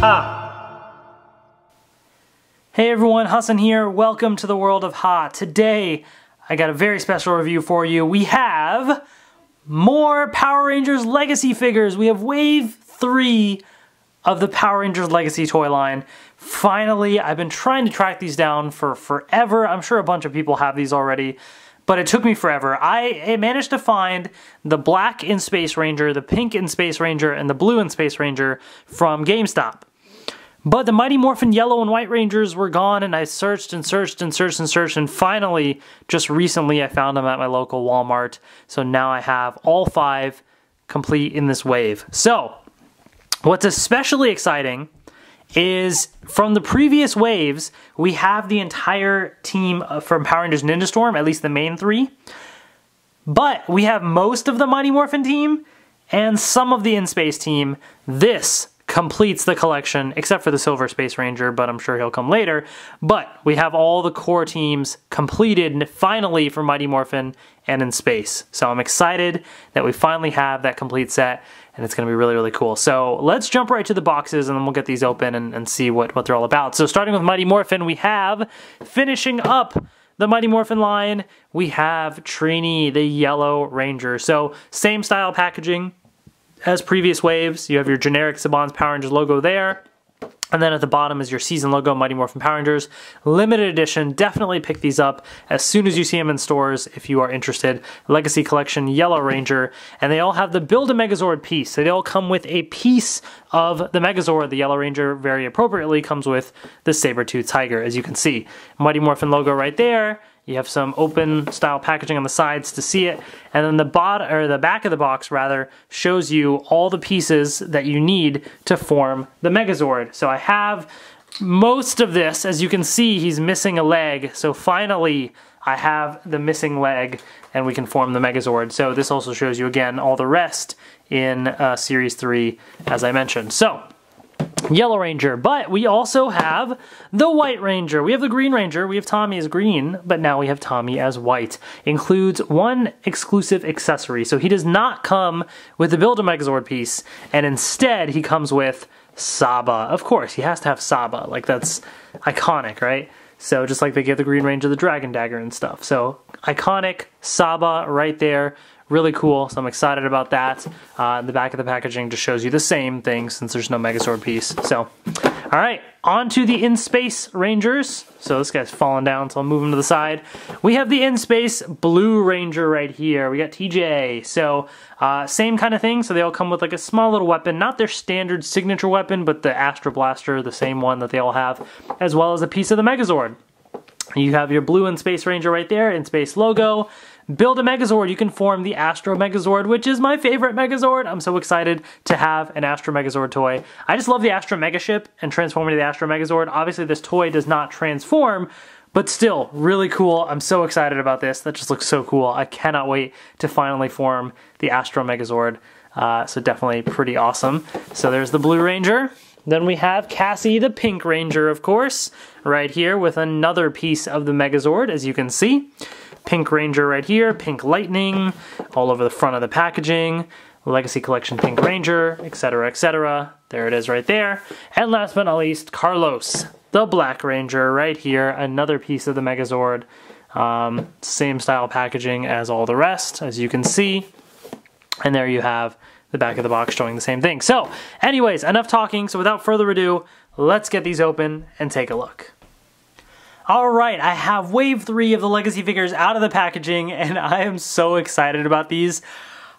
Ha! Hey everyone, Hassan here. Welcome to the world of Ha. Today, I got a very special review for you. We have more Power Rangers Legacy figures. We have Wave 3 of the Power Rangers Legacy toy line. Finally, I've been trying to track these down for forever. I'm sure a bunch of people have these already, but it took me forever. I managed to find the black in Space Ranger, the pink in Space Ranger, and the blue in Space Ranger from GameStop. But the Mighty Morphin yellow and white Rangers were gone, and I searched and searched and searched and searched, and finally, just recently, I found them at my local Walmart. So now I have all 5 complete in this wave. So, what's especially exciting is from the previous waves, we have the entire team from Power Rangers Ninja Storm, at least the main 3. But we have most of the Mighty Morphin team and some of the In-Space team. This completes the collection, except for the Silver Space Ranger, but I'm sure he'll come later. But we have all the core teams completed finally for Mighty Morphin and in space. So I'm excited that we finally have that complete set, and it's going to be really, really cool. So let's jump right to the boxes, and then we'll get these open and see what they're all about. So starting with Mighty Morphin, we have, finishing up the Mighty Morphin line, we have Trini, the Yellow Ranger. So same style packaging as previous waves. You have your generic Saban's Power Rangers logo there. And then at the bottom is your season logo, Mighty Morphin Power Rangers. Limited edition, definitely pick these up as soon as you see them in stores if you are interested. Legacy Collection, Yellow Ranger. And they all have the Build a Megazord piece. So they all come with a piece of the Megazord. The Yellow Ranger, very appropriately, comes with the Saber-Tooth Tiger, as you can see. Mighty Morphin logo right there. You have some open style packaging on the sides to see it. And then the back of the box rather shows you all the pieces that you need to form the Megazord. So I have most of this. As you can see, he's missing a leg. So finally, I have the missing leg and we can form the Megazord. So this also shows you again all the rest in Series 3, as I mentioned. So Yellow Ranger, but we also have the White Ranger. We have the Green Ranger, we have Tommy as green, but now we have Tommy as white. Includes one exclusive accessory, so he does not come with the Build a Megazord piece, and instead he comes with Saba. Of course, he has to have Saba, like that's iconic, right? So just like they give the Green Ranger the Dragon Dagger and stuff. So iconic Saba right there. Really cool, so I'm excited about that. The back of the packaging just shows you the same thing since there's no Megazord piece. So, all right, on to the In-Space Rangers. So this guy's falling down, so I'll move him to the side. We have the In-Space Blue Ranger right here. We got TJ. So, same kind of thing. So they all come with like a small little weapon, not their standard signature weapon, but the Astra Blaster, the same one that they all have, as well as a piece of the Megazord. You have your blue In-Space Ranger right there, In-Space logo. Build a Megazord, you can form the Astro Megazord, which is my favorite Megazord. I'm so excited to have an Astro Megazord toy. I just love the Astro Megaship and transforming to the Astro Megazord. Obviously this toy does not transform, but still, really cool. I'm so excited about this. That just looks so cool. I cannot wait to finally form the Astro Megazord. So definitely pretty awesome. So there's the Blue Ranger. Then we have Cassie, the Pink Ranger, of course, right here with another piece of the Megazord, as you can see. Pink Ranger right here, Pink Lightning, all over the front of the packaging, Legacy Collection Pink Ranger, etc., etc. There it is right there. And last but not least, Carlos, the Black Ranger right here, another piece of the Megazord. Same style packaging as all the rest, as you can see. And there you have the back of the box showing the same thing. So, anyways, enough talking. So without further ado, let's get these open and take a look. Alright, I have Wave 3 of the Legacy figures out of the packaging, and I am so excited about these.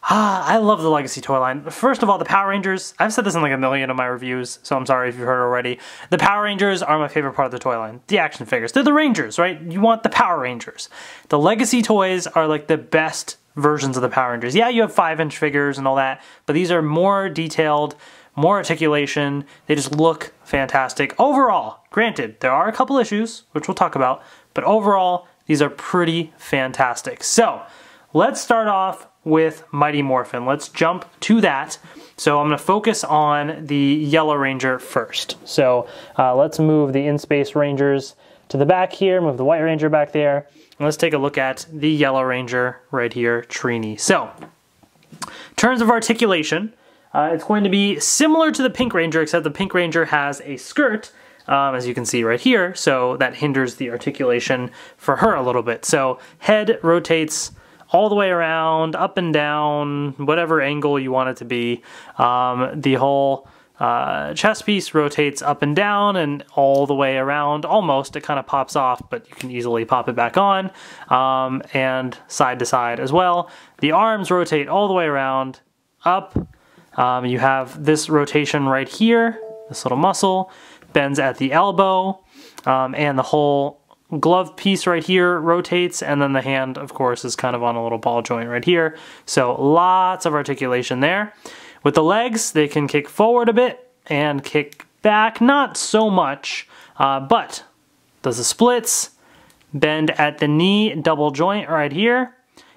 I love the Legacy toy line. First of all, the Power Rangers. I've said this in like a million of my reviews, so I'm sorry if you've heard already. The Power Rangers are my favorite part of the toy line. The action figures. They're the Rangers, right? You want the Power Rangers. The Legacy toys are like the best versions of the Power Rangers. Yeah, you have 5-inch figures and all that, but these are more detailed, more articulation. They just look fantastic. Overall, granted, there are a couple issues, which we'll talk about, but overall, these are pretty fantastic. So, let's start off with Mighty Morphin. Let's jump to that. So I'm going to focus on the Yellow Ranger first. So let's move the In-Space Rangers to the back here, move the White Ranger back there, and let's take a look at the Yellow Ranger right here, Trini. So, in terms of articulation, It's going to be similar to the Pink Ranger, except the Pink Ranger has a skirt, as you can see right here, so that hinders the articulation for her a little bit. So head rotates all the way around, up and down, whatever angle you want it to be. The whole chest piece rotates up and down and all the way around. Almost, it kind of pops off, but you can easily pop it back on, and side to side as well. The arms rotate all the way around, up. You have this rotation right here, this little muscle, bends at the elbow, and the whole glove piece right here rotates, and then the hand, of course, is kind of on a little ball joint right here. So lots of articulation there. With the legs, they can kick forward a bit and kick back, not so much, but does the splits, bend at the knee, double joint right here,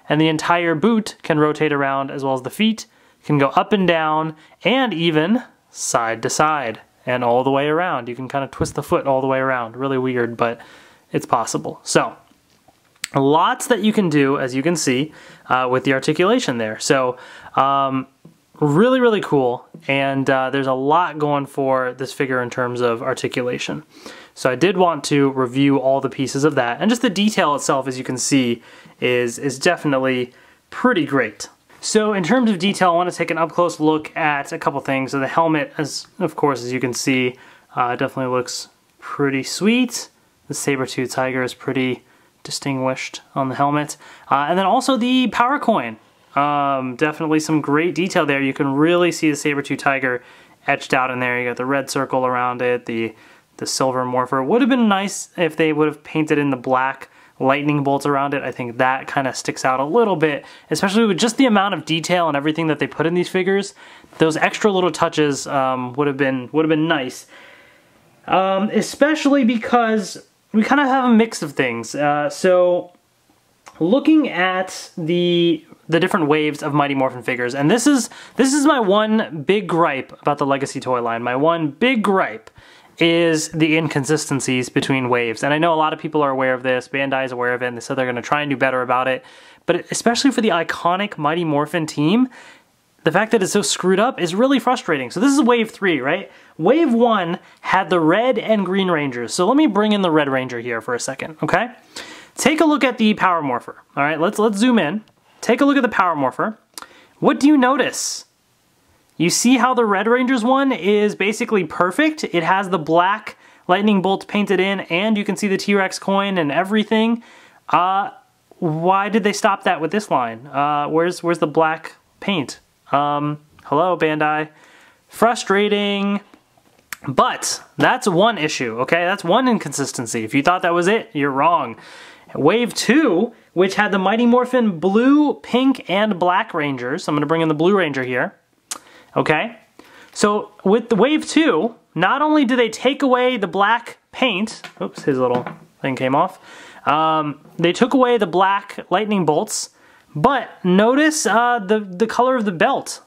and the entire boot can rotate around, as well as the feet can go up and down, and even side to side and all the way around. You can kind of twist the foot all the way around. Really weird, but it's possible. So lots that you can do, as you can see, with the articulation there. So really, really cool. And there's a lot going for this figure in terms of articulation. So I did want to review all the pieces of that. And just the detail itself, as you can see, is definitely pretty great. So in terms of detail, I want to take an up-close look at a couple things. So the helmet, of course, as you can see, definitely looks pretty sweet. The saber-tooth tiger is pretty distinguished on the helmet. And then also the power coin. Definitely some great detail there. You can really see the saber-tooth tiger etched out in there. You got the red circle around it, the silver Morpher. Would have been nice if they would have painted in the black lightning bolts around it. I think that kind of sticks out a little bit, especially with just the amount of detail and everything that they put in these figures. Those extra little touches would have been nice, especially because we kind of have a mix of things. So looking at the different waves of Mighty Morphin figures, and this is my one big gripe about the Legacy toy line. My one big gripe is the inconsistencies between waves. And I know a lot of people are aware of this. Bandai is aware of it, and they said they're going to try and do better about it. But especially for the iconic Mighty Morphin team, the fact that it's so screwed up is really frustrating. So this is Wave 3, right? Wave 1 had the red and green Rangers. So let me bring in the red Ranger here for a second, okay? Take a look at the Power Morpher. All right, let's zoom in. Take a look at the Power Morpher. What do you notice? You see how the Red Ranger's one is basically perfect? It has the black lightning bolts painted in, and you can see the T-Rex coin and everything. Why did they stop that with this line? Where's the black paint? Hello, Bandai. Frustrating. But that's one issue, okay? That's one inconsistency. If you thought that was it, you're wrong. Wave 2, which had the Mighty Morphin blue, pink, and black Rangers. I'm going to bring in the blue Ranger here. Okay, so with the Wave 2, not only do they take away the black paint, oops, his little thing came off, they took away the black lightning bolts, but notice the color of the belt.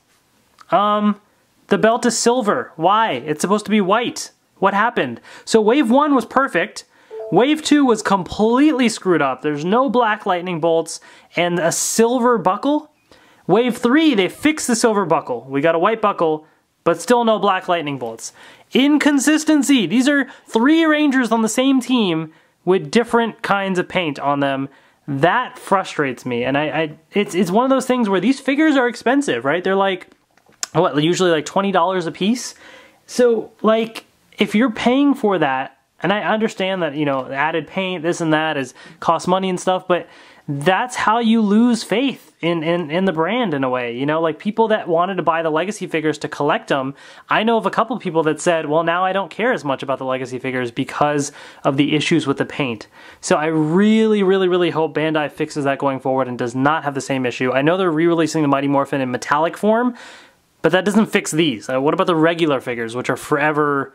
The belt is silver. Why? It's supposed to be white. What happened? So Wave 1 was perfect. Wave 2 was completely screwed up. There's no black lightning bolts and a silver buckle. Wave 3, they fixed the silver buckle. We got a white buckle, but still no black lightning bolts. Inconsistency. These are 3 Rangers on the same team with different kinds of paint on them. That frustrates me. And it's one of those things where these figures are expensive, right? They're like, what, usually like $20 a piece? So, like, if you're paying for that, and I understand that, you know, added paint, this and that costs money and stuff, but that's how you lose faith in the brand in a way. You know, like people that wanted to buy the Legacy figures to collect them, I know of a couple people that said, well, now I don't care as much about the Legacy figures because of the issues with the paint. So I really, really, really hope Bandai fixes that going forward and does not have the same issue. I know they're re-releasing the Mighty Morphin in metallic form, but that doesn't fix these. What about the regular figures, which are forever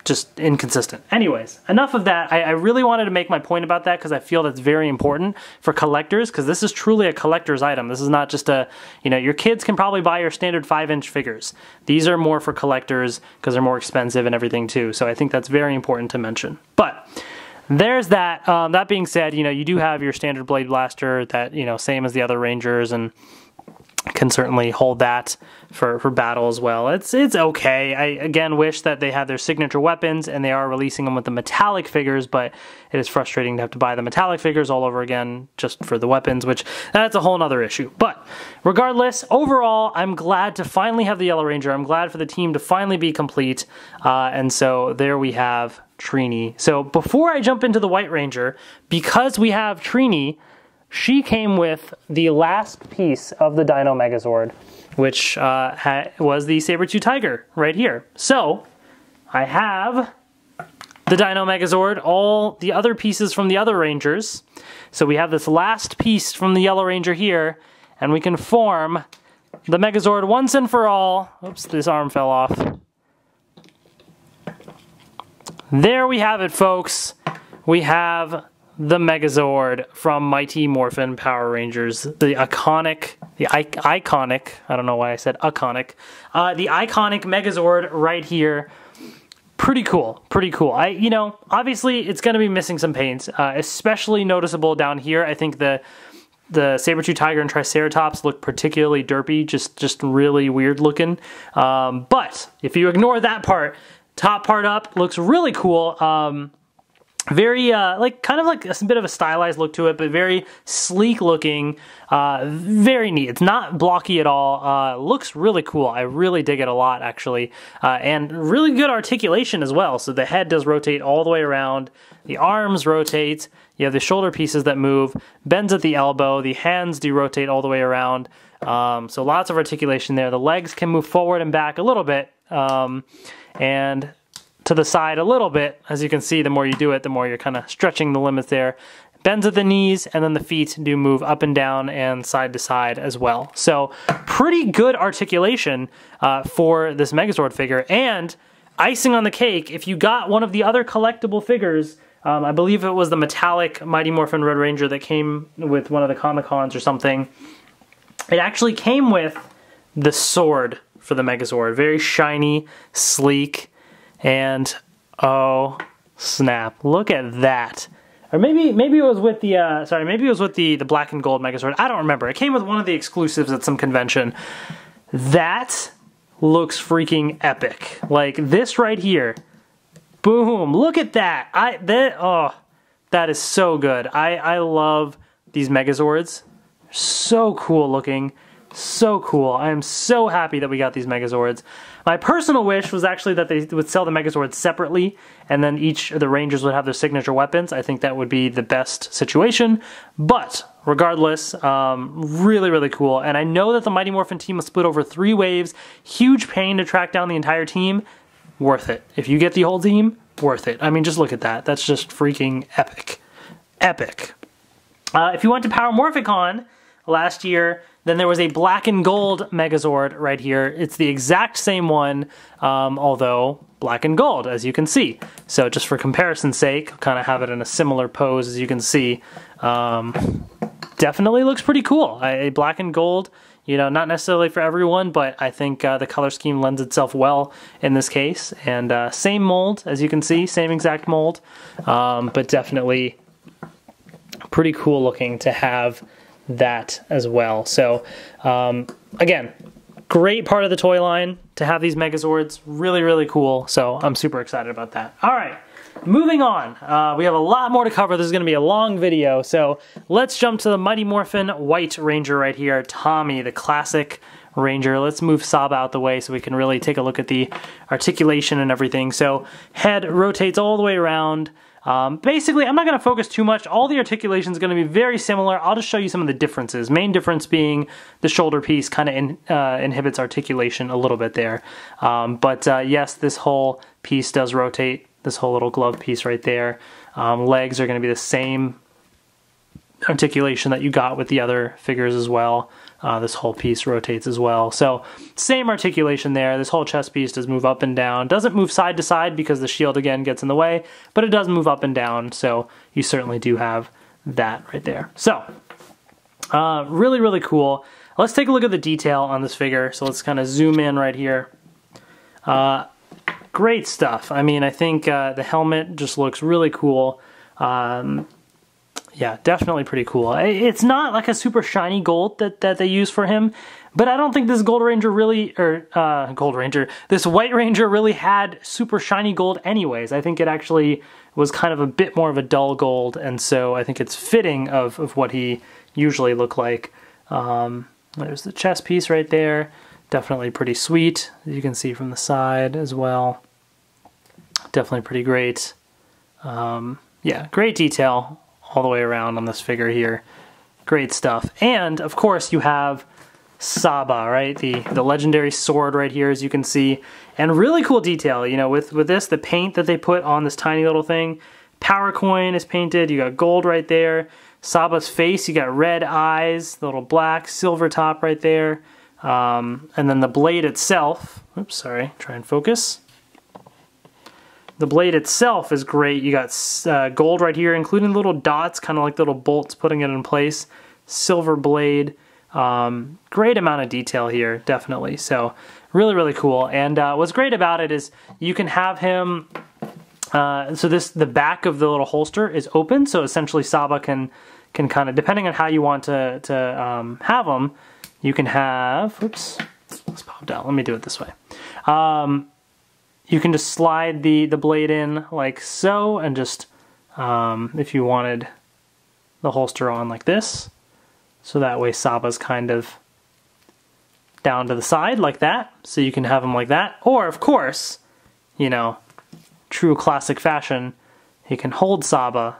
just inconsistent? Anyways, enough of that. I really wanted to make my point about that because I feel that's very important for collectors, because this is truly a collector's item. This is not just a, you know, your kids can probably buy your standard 5-inch figures. These are more for collectors because they're more expensive and everything too. So I think that's very important to mention. But there's that. That being said, you know, you do have your standard Blade Blaster that, you know, same as the other Rangers, and can certainly hold that for battle as well. It's okay. I again wish that they had their signature weapons, and they are releasing them with the metallic figures, but it is frustrating to have to buy the metallic figures all over again just for the weapons, which that's a whole nother issue. But regardless, overall, I'm glad to finally have the Yellow Ranger. I'm glad for the team to finally be complete. And so there we have Trini. So before I jump into the White Ranger, because we have Trini, she came with the last piece of the Dino Megazord, which was the Saber-Tooth Tiger right here. So I have the Dino Megazord, all the other pieces from the other Rangers. So we have this last piece from the Yellow Ranger here, and we can form the Megazord once and for all. Oops, this arm fell off. There we have it, folks. We have the Megazord from Mighty Morphin Power Rangers, the iconic, I don't know why I said iconic, the iconic Megazord right here. Pretty cool, pretty cool. You know, obviously it's going to be missing some paints, especially noticeable down here. I think the Saber-Tooth Tiger and Triceratops look particularly derpy, just really weird looking. But if you ignore that part, top part up looks really cool. Very, like, kind of like a bit of a stylized look to it, but very sleek looking, very neat. It's not blocky at all, looks really cool. I really dig it a lot, actually, and really good articulation as well. So the head does rotate all the way around, the arms rotate, you have the shoulder pieces that move, bends at the elbow, the hands do rotate all the way around, so lots of articulation there. The legs can move forward and back a little bit, and to the side a little bit. As you can see, the more you do it, the more you're kind of stretching the limits there. Bends at the knees, and then the feet do move up and down and side to side as well. So pretty good articulation for this Megazord figure. And icing on the cake, if you got one of the other collectible figures, I believe it was the metallic Mighty Morphin Red Ranger that came with one of the Comic-Cons or something, it actually came with the sword for the Megazord. Very shiny, sleek, and oh snap, look at that. Or maybe it was with the maybe it was with the black and gold Megazord. I don't remember. It came with one of the exclusives at some convention. That looks freaking epic. Like this right here. Boom, look at that. That is so good. I love these Megazords. So cool looking. So cool. I am so happy that we got these Megazords. My personal wish was actually that they would sell the Megazords separately, and then each of the Rangers would have their signature weapons. I think that would be the best situation. But regardless, really, really cool. And I know that the Mighty Morphin team was split over 3 waves. Huge pain to track down the entire team. Worth it. If you get the whole team, worth it. I mean, just look at that. That's just freaking epic. Epic. If you went to Power Morphicon last year, then there was a black and gold Megazord right here. It's the exact same one, although black and gold, as you can see. So just for comparison's sake, I'll kind of have it in a similar pose, as you can see. Definitely looks pretty cool. A black and gold, you know, not necessarily for everyone, but I think the color scheme lends itself well in this case. And same mold, as you can see, same exact mold, but definitely pretty cool looking to have that as well. So again, great part of the toy line to have these Megazords. Really, really cool. So I'm super excited about that. All right, moving on. We have a lot more to cover. This is going to be a long video. So let's jump to the Mighty Morphin White Ranger right here. Tommy, the classic Ranger. Let's move Saba out the way so we can really take a look at the articulation and everything. So head rotates all the way around. Basically, I'm not going to focus too much. All the articulation is going to be very similar. I'll just show you some of the differences. Main difference being the shoulder piece kind of inhibits articulation a little bit there. Yes, this whole piece does rotate. This whole little glove piece right there. Legs are going to be the same articulation that you got with the other figures as well. This whole piece rotates as well. So same articulation there. This whole chest piece does move up and down. Doesn't move side to side because the shield again gets in the way, but it does move up and down. So you certainly do have that right there. So really, really cool. Let's take a look at the detail on this figure. So let's kind of zoom in right here. Great stuff. I mean, I think the helmet just looks really cool. Yeah, definitely pretty cool. It's not like a super shiny gold that they use for him, But I don't think this Gold Ranger really, this White Ranger really had super shiny gold anyways. I think it actually was kind of a bit more of a dull gold, and so I think it's fitting of what he usually looked like. There's the chest piece right there. Definitely pretty sweet, as you can see from the side as well. Definitely pretty great. Yeah, great detail all the way around on this figure here. Great stuff. And, of course, you have Saba, right? The legendary sword right here, as you can see. And really cool detail, you know, with this, the paint that they put on this tiny little thing. Power coin is painted. You got gold right there. Saba's face, you got red eyes, the little black silver top right there. And then the blade itself, oops, sorry, try and focus. The blade itself is great. You got gold right here, including little dots, kind of like little bolts putting it in place. Silver blade. Great amount of detail here, definitely. So really, really cool. And what's great about it is you can have him, the back of the little holster is open, so essentially Saba can kind of, depending on how you want to have him, you can have, oops, let's pop down. Let me do it this way. You can just slide the blade in like so, and just, if you wanted the holster on like this, so that way Saba's kind of down to the side like that, so you can have him like that. Or, of course, you know, true classic fashion, he can hold Saba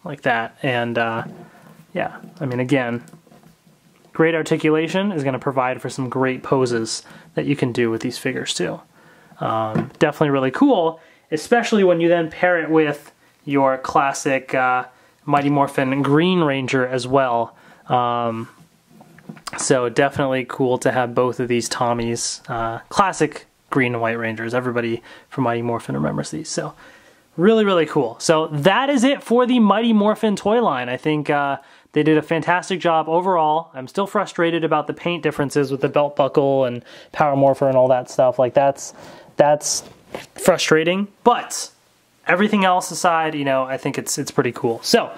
like that. And, yeah, I mean, again, great articulation is going to provide for some great poses that you can do with these figures, too. Definitely really cool, especially when you then pair it with your classic Mighty Morphin Green Ranger as well. So definitely cool to have both of these Tommies, classic Green and White Rangers. Everybody from Mighty Morphin remembers these. So really, really cool. So that is it for the Mighty Morphin toy line. I think they did a fantastic job overall. I'm still frustrated about the paint differences with the belt buckle and Power Morpher and all that stuff. Like that's frustrating, but everything else aside, you know, I think it's pretty cool. So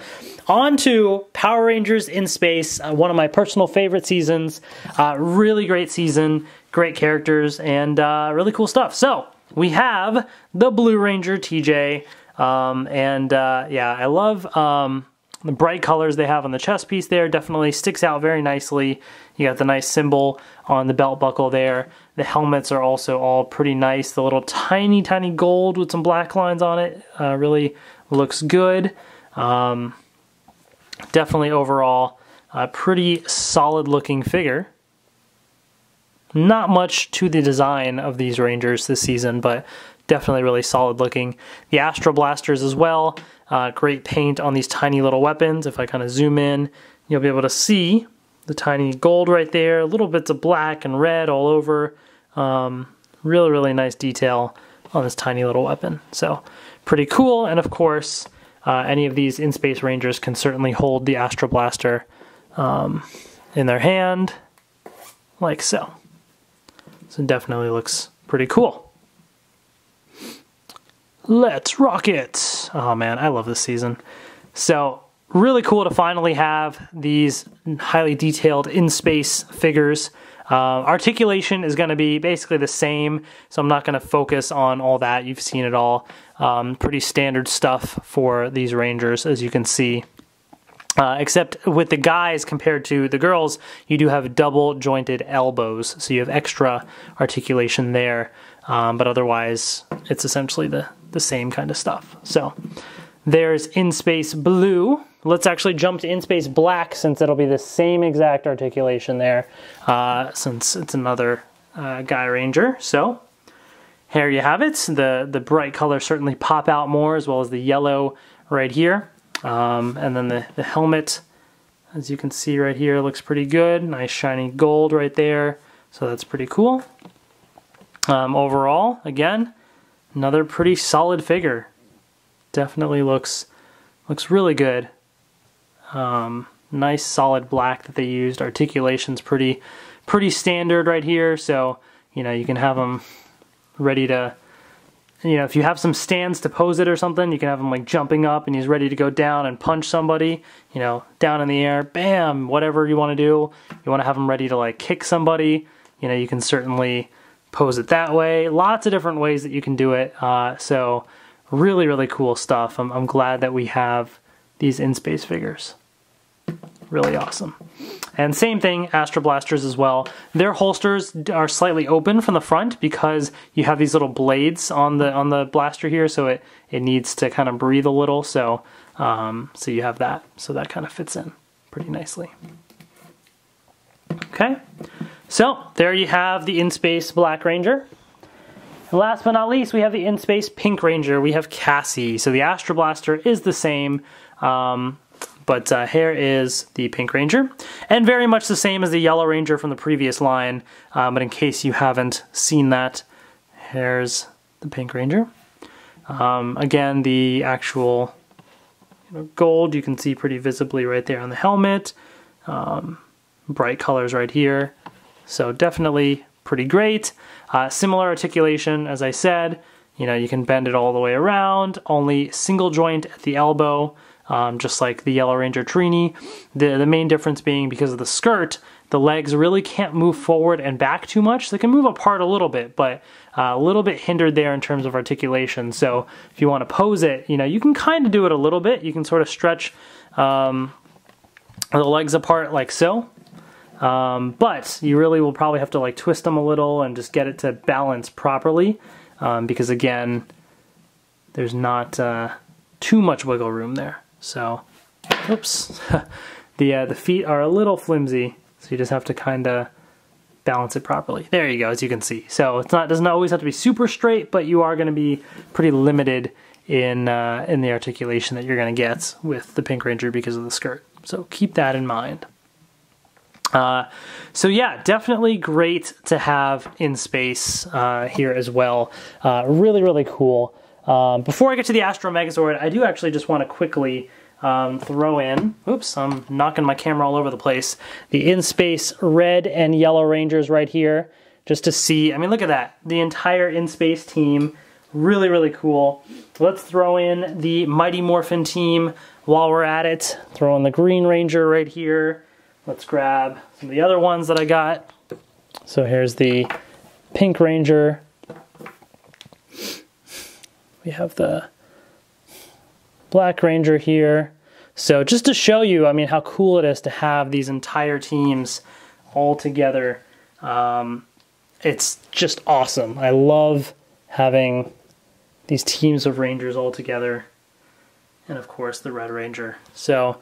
on to Power Rangers in Space, one of my personal favorite seasons. Really great season, great characters, and really cool stuff. So we have the Blue Ranger TJ, yeah, I love the bright colors they have on the chest piece there. Definitely sticks out very nicely. You got the nice symbol on the belt buckle there. The helmets are also all pretty nice. The little tiny, tiny gold with some black lines on it really looks good. Definitely overall a pretty solid looking figure. Not much to the design of these Rangers this season, but definitely really solid looking. The Astro Blasters as well. Great paint on these tiny little weapons. If I kind of zoom in, you'll be able to see the tiny gold right there, little bits of black and red all over. Really, really nice detail on this tiny little weapon. So pretty cool. And of course, any of these in-space Rangers can certainly hold the Astro Blaster in their hand, like so. So it definitely looks pretty cool. Let's rock it! Oh man, I love this season. So really cool to finally have these highly detailed in-space figures. Articulation is going to be basically the same, so I'm not going to focus on all that. You've seen it all. Pretty standard stuff for these Rangers, as you can see. Except with the guys compared to the girls, you do have double jointed elbows, so you have extra articulation there. But otherwise, it's essentially the same kind of stuff. So there's In-Space Blue. Let's actually jump to In-Space Black, since it'll be the same exact articulation there, since it's another Guy Ranger. So here you have it. The bright colors certainly pop out more, as well as the yellow right here. And then the helmet, as you can see right here, looks pretty good. Nice shiny gold right there. So that's pretty cool. Overall, again, another pretty solid figure. Definitely looks really good. Nice solid black that they used. Articulation's pretty pretty standard right here, so you know you can have them ready to you know, if you have some stands to pose it or something, you can have him like jumping up and he's ready to go down and punch somebody, you know, down in the air, bam, whatever you want to do. You want to have him ready to like kick somebody, you know, you can certainly pose it that way. Lots of different ways that you can do it. So really, really cool stuff. I'm glad that we have these in-space figures. Really awesome. And same thing, Astra Blasters as well. Their holsters are slightly open from the front because you have these little blades on the blaster here, so it needs to kind of breathe a little. So so you have that, so that kind of fits in pretty nicely. Okay, so there you have the in-space Black Ranger. And last but not least, we have the in-space Pink Ranger. We have Cassie. So the Astra Blaster is the same. But here is the Pink Ranger, and very much the same as the Yellow Ranger from the previous line, but in case you haven't seen that, here's the Pink Ranger. Again, the actual gold you can see pretty visibly right there on the helmet, bright colors right here, so definitely pretty great. Similar articulation, as I said, you know, you can bend it all the way around, only single joint at the elbow. Just like the Yellow Ranger Trini. The main difference being because of the skirt, the legs really can't move forward and back too much. They can move apart a little bit, but a little bit hindered there in terms of articulation. So if you want to pose it, you know, you can kind of do it a little bit. You can sort of stretch the legs apart like so. But you really will probably have to like twist them a little and just get it to balance properly. Because again, there's not too much wiggle room there. So, oops, the feet are a little flimsy, so you just have to kind of balance it properly. There you go, as you can see. So it's not, doesn't always have to be super straight, but you are going to be pretty limited in the articulation that you're going to get with the Pink Ranger because of the skirt. So keep that in mind. So yeah, definitely great to have in space here as well. Really, really cool. Before I get to the Astro Megazord, I do actually just want to quickly throw in, oops, I'm knocking my camera all over the place, the in-space red and yellow Rangers right here, just to see, I mean, look at that, the entire in-space team, really, really cool. Let's throw in the Mighty Morphin team while we're at it. Throw in the Green Ranger right here. Let's grab some of the other ones that I got. So here's the Pink Ranger. We have the Black Ranger here. So just to show you, I mean, how cool it is to have these entire teams all together. It's just awesome. I love having these teams of Rangers all together. And of course, the Red Ranger. So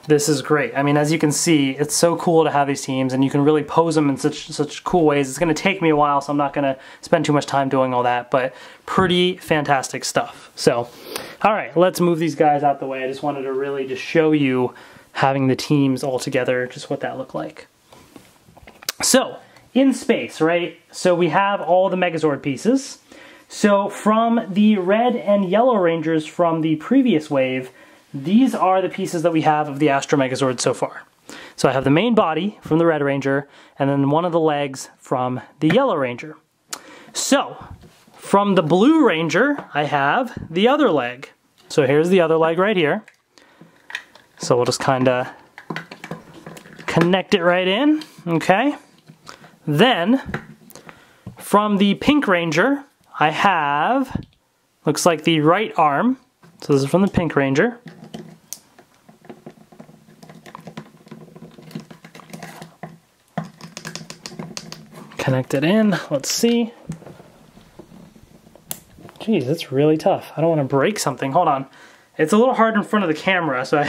this is great. I mean, as you can see, it's so cool to have these teams, and you can really pose them in such cool ways. It's going to take me a while, so I'm not going to spend too much time doing all that, but pretty fantastic stuff. So, all right, let's move these guys out the way. I just wanted to really just show you having the teams all together, just what that looked like. So, in space, right? So we have all the Megazord pieces. So from the red and yellow Rangers from the previous wave, these are the pieces that we have of the Astro Megazord so far. So I have the main body from the Red Ranger, and then one of the legs from the Yellow Ranger. So, from the Blue Ranger, I have the other leg. So here's the other leg right here. So we'll just kind of connect it right in, okay? Then, from the Pink Ranger, I have, looks like the right arm. So this is from the Pink Ranger. Connect it in, let's see. Geez, it's really tough. I don't want to break something, hold on. It's a little hard in front of the camera, so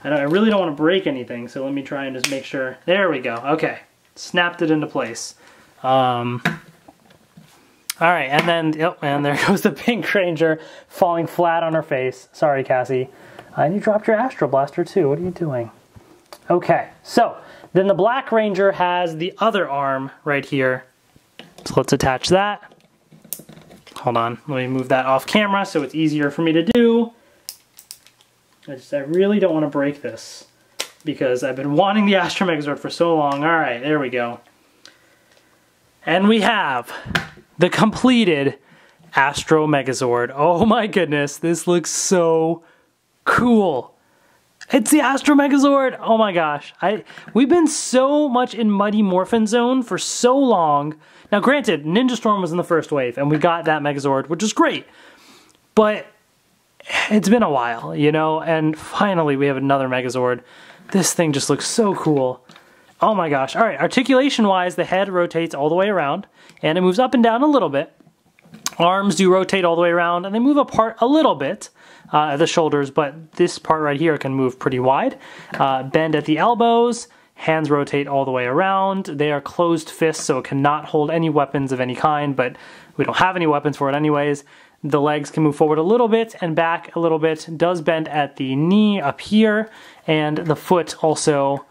I really don't want to break anything, so let me try and just make sure. There we go, okay. Snapped it into place. All right, and then, yep, and there goes the Pink Ranger falling flat on her face. Sorry, Cassie. And you dropped your Astro Blaster too, what are you doing? Okay, so then the Black Ranger has the other arm right here. So let's attach that. Hold on, let me move that off camera so it's easier for me to do. I really don't want to break this because I've been wanting the Astro Megazord for so long. All right, there we go. And we have the completed Astro Megazord. Oh my goodness, this looks so cool. It's the Astro Megazord. Oh my gosh. We've been so much in Mighty Morphin zone for so long. Now granted, Ninja Storm was in the first wave and we got that Megazord, which is great. But it's been a while, you know, and finally we have another Megazord. This thing just looks so cool. Oh my gosh. All right, articulation-wise, the head rotates all the way around, and it moves up and down a little bit. Arms do rotate all the way around, and they move apart a little bit, the shoulders, but this part right here can move pretty wide. Bend at the elbows, hands rotate all the way around. They are closed fists, so it cannot hold any weapons of any kind, but we don't have any weapons for it anyways. The legs can move forward a little bit and back a little bit. It does bend at the knee up here, and the foot also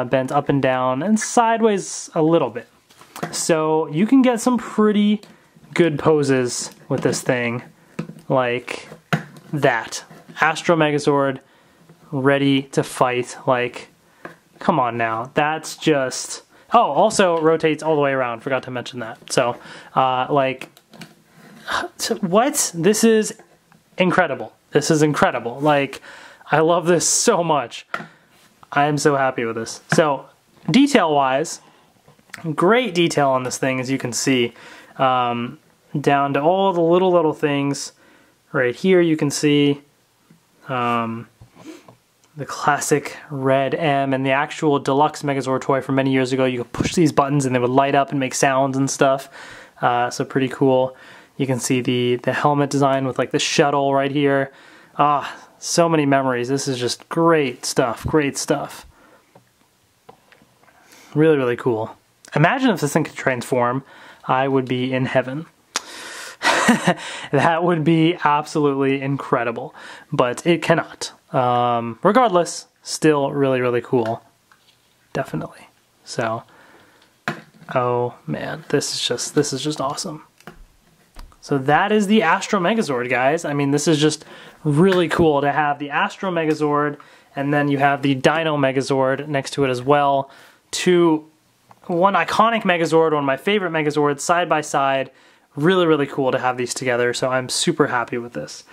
bends up and down and sideways a little bit. So you can get some pretty good poses with this thing, like that. Astro Megazord ready to fight. Like, come on now. That's just... Oh, also it rotates all the way around. Forgot to mention that. So, like... What? This is incredible. This is incredible. Like, I love this so much. I am so happy with this. So, detail-wise, great detail on this thing, as you can see. Down to all the little things. Right here you can see the classic red M and the actual deluxe Megazord toy from many years ago. You could push these buttons and they would light up and make sounds and stuff. So pretty cool. You can see the helmet design with like the shuttle right here. So many memories. This is just great stuff. Great stuff. Really, really cool. Imagine if this thing could transform. I would be in heaven. That would be absolutely incredible. But it cannot. Regardless, still really, really cool. Definitely. So, oh man, this is just awesome. So that is the Astro Megazord, guys. I mean, this is just really cool to have the Astro Megazord, and then you have the Dino Megazord next to it as well. One iconic Megazord, one of my favorite Megazords, side by side. Really, really cool to have these together, so I'm super happy with this.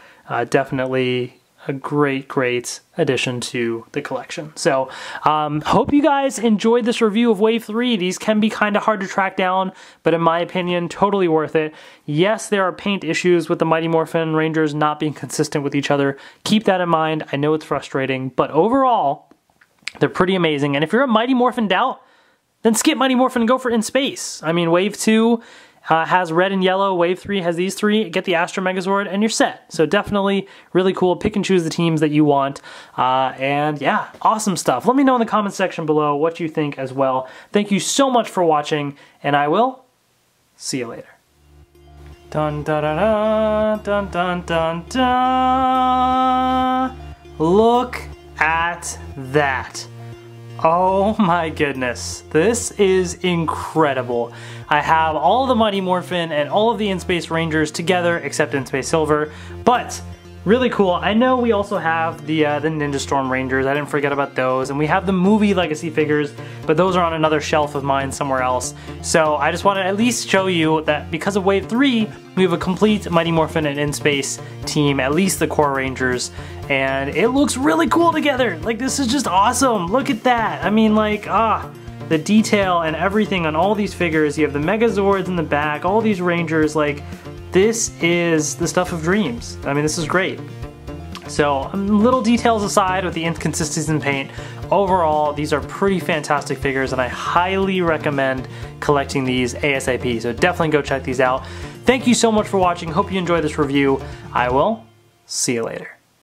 Definitely a great addition to the collection. So, hope you guys enjoyed this review of Wave 3. These can be kind of hard to track down, but in my opinion, totally worth it. Yes, there are paint issues with the Mighty Morphin Rangers not being consistent with each other. Keep that in mind. I know it's frustrating, but overall, they're pretty amazing. And if you're a Mighty Morphin doubt, then skip Mighty Morphin and go for In Space. I mean, Wave 2 has red and yellow. Wave 3 has these three. Get the Astra Megazord and you're set. So definitely really cool. Pick and choose the teams that you want. And yeah, awesome stuff. Let me know in the comments section below what you think as well. Thank you so much for watching, and I will see you later. Dun dun dun dun dun dun dun. Look at that. Oh my goodness, this is incredible. I have all of the Mighty Morphin and all of the In Space Rangers together except In Space Silver, but really cool. I know we also have the Ninja Storm Rangers. I didn't forget about those, and we have the movie Legacy figures, but those are on another shelf of mine somewhere else. So I just wanted to at least show you that because of Wave 3, we have a complete Mighty Morphin and In Space team, at least the core Rangers, and it looks really cool together. Like, this is just awesome. Look at that. I mean, like, the detail and everything on all these figures. You have the Megazords in the back, all these Rangers. Like, this is the stuff of dreams. I mean, this is great. So, little details aside with the inconsistencies in paint, overall, these are pretty fantastic figures, and I highly recommend collecting these ASAP. So definitely go check these out. Thank you so much for watching. Hope you enjoyed this review. I will see you later.